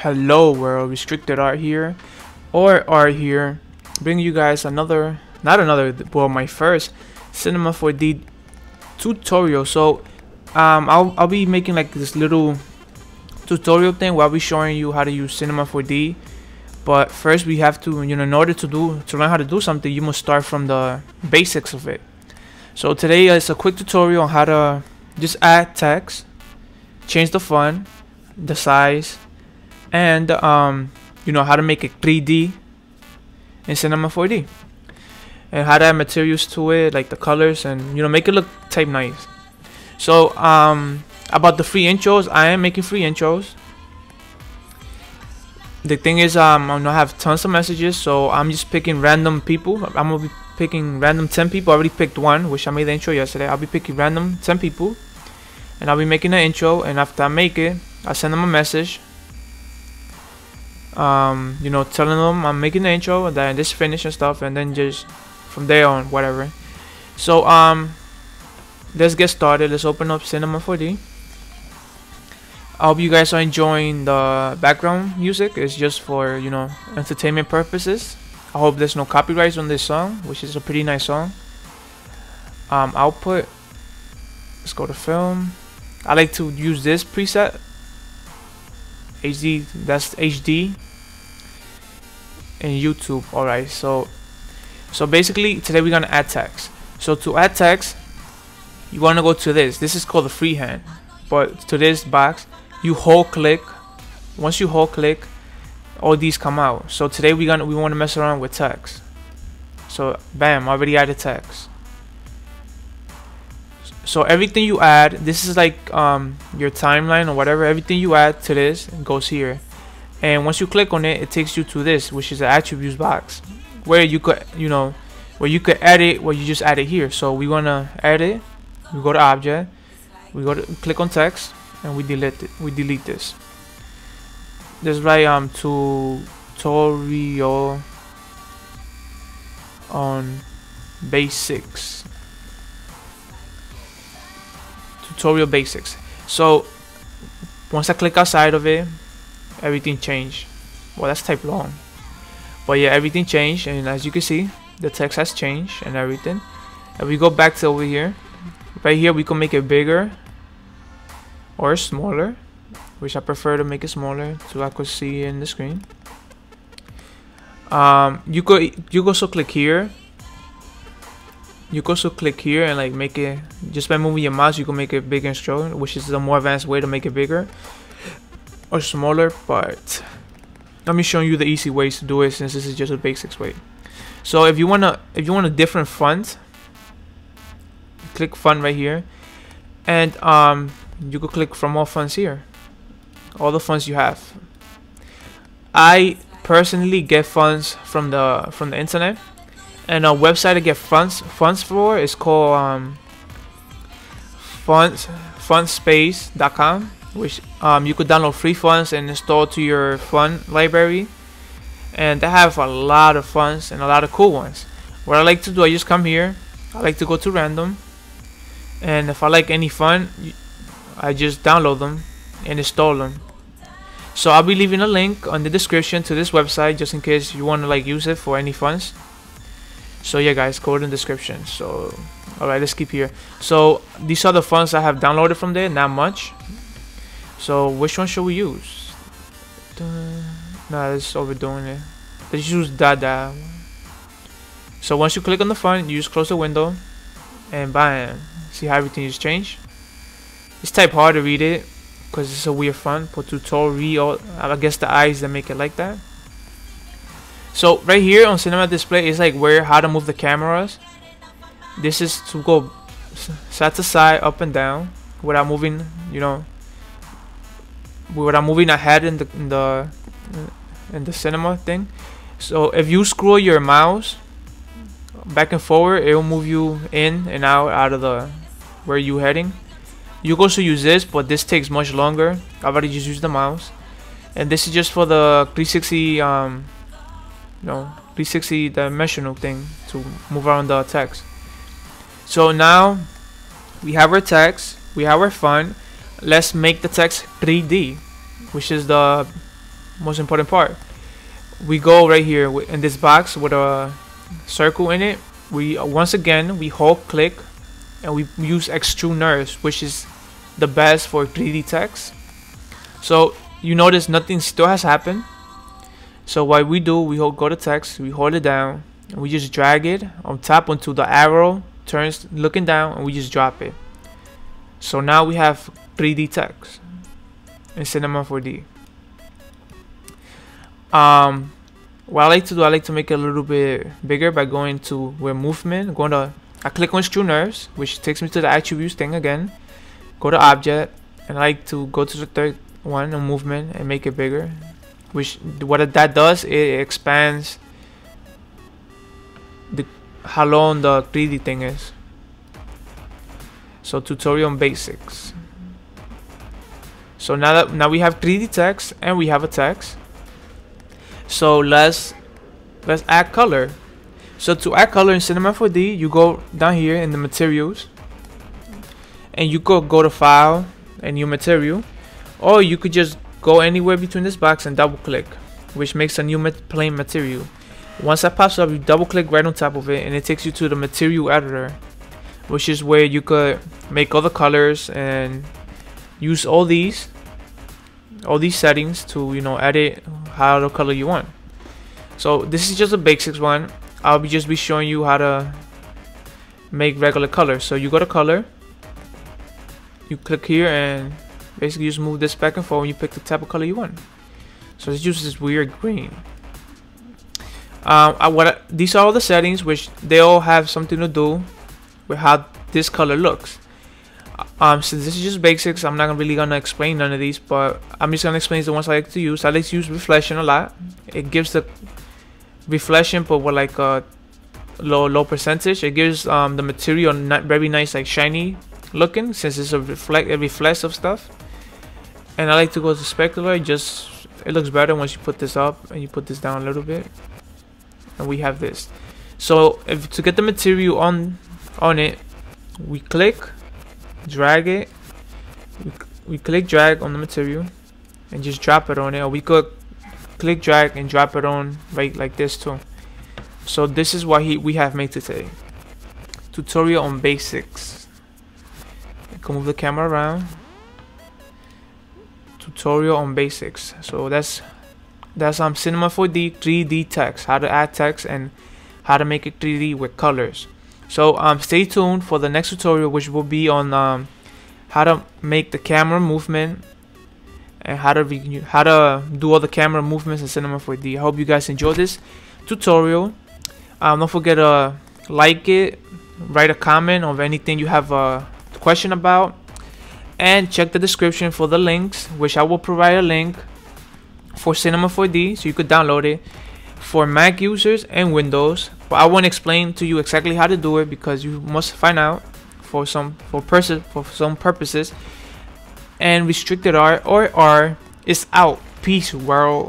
Hello world, Restricted Art here, or Art here, bringing you guys my first Cinema 4D tutorial. So I'll be making like this little tutorial thing where I'll be showing you how to use Cinema 4D. But first we have to, in order to learn how to do something, you must start from the basics of it. So today is a quick tutorial on how to just add text, change the font, the size, and how to make it 3D in Cinema 4D, and how to add materials to it, like the colors, and make it look type nice. So about the free intros, I am making free intros. The thing is, I'm gonna have tons of messages, so I'm just picking random people. I'm gonna be picking random 10 people. I already picked one, which I made the intro yesterday. I'll be picking random 10 people, and I'll be making the intro. And after I make it, I send them a message, telling them I'm making the intro and then this finish and stuff, and then just from there on, whatever. So let's get started. Let's open up Cinema 4D. I hope you guys are enjoying the background music. It's just for entertainment purposes. I hope there's no copyrights on this song, which is a pretty nice song. Output, let's go to film. I like to use this preset, HD, that's HD, and YouTube. Alright, so basically today we're gonna add text. So to add text, you wanna go to this is called the freehand, but to this box you hold click. Once you hold click, all these come out. So today we want to mess around with text. So bam, already added text. So everything you add, this is like your timeline or whatever. Everything you add to this goes here, and once you click on it, it takes you to this, which is the attributes box, where you could edit what you just added here. So we wanna edit. We go to object. We go to click on text, and we delete it. We delete this. There's right tutorial on basics. Tutorial basics. So once I click outside of it, everything changed. Well, that's type long, but yeah, everything changed, and as you can see, the text has changed and everything. And we go back to over here. Right here we can make it bigger or smaller, which I prefer to make it smaller so I could see in the screen. You could also click here. You can also click here and like make it, just by moving your mouse you can make it bigger and stronger, which is a more advanced way to make it bigger or smaller. But let me show you the easy ways to do it, since this is just a basics way. So if you want a different font, click font right here, and you could click from all fonts here, all the fonts you have. I personally get fonts from the internet, and a website to get fonts for is called fontspace.com, which you could download free fonts and install to your font library, and they have a lot of fonts and a lot of cool ones. What I like to do, I just come here, I like to go to random, and if I like any font, I just download them and install them. So I'll be leaving a link on the description to this website, just in case you want to use it for any fonts. So yeah guys, go in the description. So alright, let's keep here. So these are the fonts I have downloaded from there, not much. So which one should we use? Nah, that's overdoing it. Let's use Dada. So once you click on the font, you just close the window, and bam, see how everything just changed. It's type hard to read it because it's a weird font. Put tutorial, I guess the eyes that make it like that. So right here on Cinema Display is like how to move the cameras. This is to go side to side, up and down, without moving, without moving ahead in the cinema thing. So if you scroll your mouse back and forward, it will move you in and out of the where you heading. You can also use this, but this takes much longer. I've already just used the mouse, and this is just for the 360 360 dimensional thing to move around the text. So now we have our text, we have our font. Let's make the text 3D, which is the most important part. We go right here in this box with a circle in it. We once again we hold click and we use extrude NURBS, which is the best for 3D text. So you notice nothing still has happened. So what we do, we go to text, we hold it down, and we just drag it on top until the arrow turns looking down, and we just drop it. So now we have 3D text in Cinema 4D. What I like to do, I like to make it a little bit bigger by going to where movement, I click on extrude NURBS, which takes me to the attributes thing again. Go to object, and I like to go to the third one on movement and make it bigger. Which what that does, it expands how long the 3D thing is. So tutorial on basics. So now we have 3D text and we have a text. So let's add color. So to add color in Cinema 4D, you go down here in the materials, and you go to file and new material, or you could just go anywhere between this box and double click, which makes a new plain material. Once that pops up, you double click right on top of it, and it takes you to the material editor, which is where you could make all the colors and use all these settings to, you know, edit how the color you want. So this is just a basics one. I'll just be showing you how to make regular colors. So you go to color, you click here, and basically just move this back and forth, and you pick the type of color you want. So let's use this weird green. These are all the settings, which they all have something to do with how this color looks. Since this is just basics, I'm not really gonna explain none of these, but I'm just gonna explain the ones I like to use. I like to use reflection a lot. It gives the reflection, but with like a low percentage. It gives the material not very nice, like shiny looking, since it's it reflects of stuff. And I like to go to specular. It looks better once you put this up and you put this down a little bit, and we have this. So to get the material on it, we click, drag it, we click drag on the material and just drop it on it, or we could click drag and drop it on right like this too. So this is what we have made today. Tutorial on basics. I can move the camera around. Tutorial on basics. So that's Cinema 4D 3D text, how to add text and how to make it 3D with colors. So stay tuned for the next tutorial, which will be on how to make the camera movement and how to do all the camera movements in Cinema 4D. I hope you guys enjoyed this tutorial. Don't forget to like it, write a comment of anything you have a question about, and check the description for the links, which I will provide a link for Cinema 4D so you could download it for Mac users and Windows. But I won't explain to you exactly how to do it, because you must find out for some purposes. And restricted R is out. Peace, world.